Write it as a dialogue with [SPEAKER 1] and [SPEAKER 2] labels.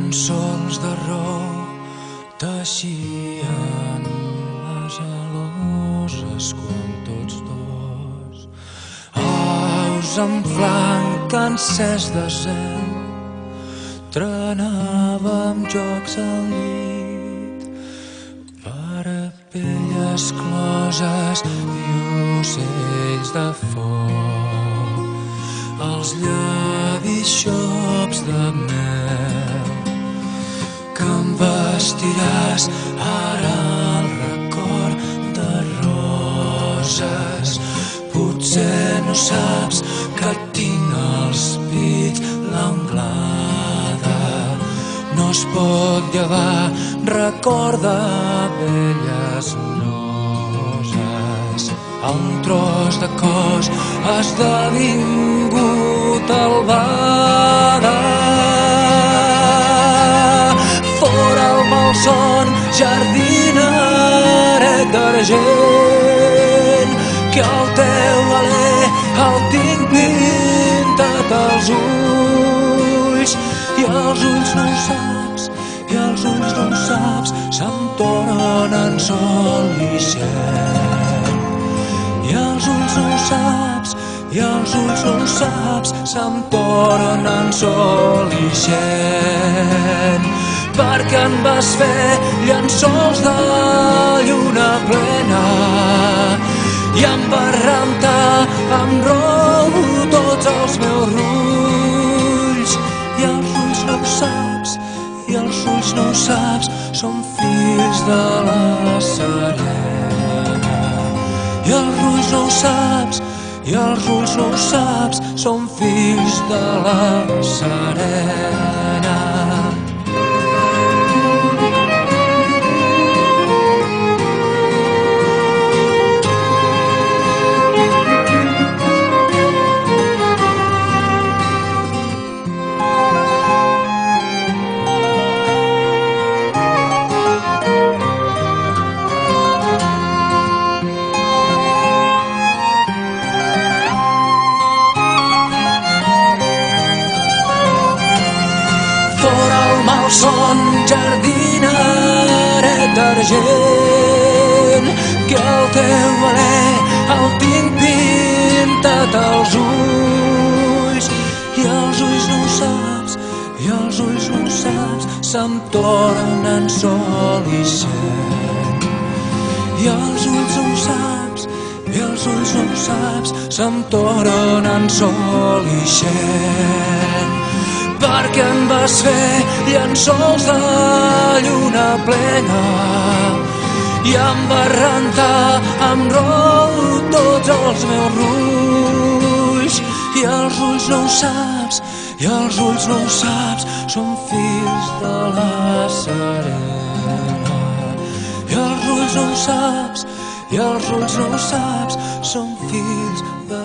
[SPEAKER 1] Llençols de rou teixien les geloses quan tots dos aus amb flanc encès de zel trenàvem jocs al llit, parapelles closes i ocells de foc, els llavis xops de mel que em vestiràs ara el record de roses. Potser no saps que tinc els pits l'anglada, no es pot llevar, recorda velles lloses. Un tros de cos esdevingut albada, fora el malson jardineret d'argent, que el teu alè el tinc pintat als ulls, i els ulls no ho saps, i els ulls no ho saps, se'm tornen en sol i cent. I els ulls no ho saps, i els ulls no ho saps, se'm tornen en sol i cent. Perquè en vas fer llençols de lluna plena i em vas rentar amb robo tots els meus rulls. I els ulls no ho saps, i els ulls no ho saps, són fills de la serena. I els ulls no ho saps, i els ulls no ho saps, són fills de la serena. Son jardineret d'argent, que el teu alè el tinc pintat als ulls. I els ulls no ho saps, i els ulls no ho saps, se'm tornen sol i cent. I els ulls no ho saps, i els ulls no ho saps, se'm tornen sol i cent. Perquè en vas fer llençols de lluna plena i em vas rentar amb rou tots els meus rulls. I els ulls no ho saps, i els ulls no ho saps, són fills de la serena. I els ulls no ho saps, i els ulls no ho saps, són fills de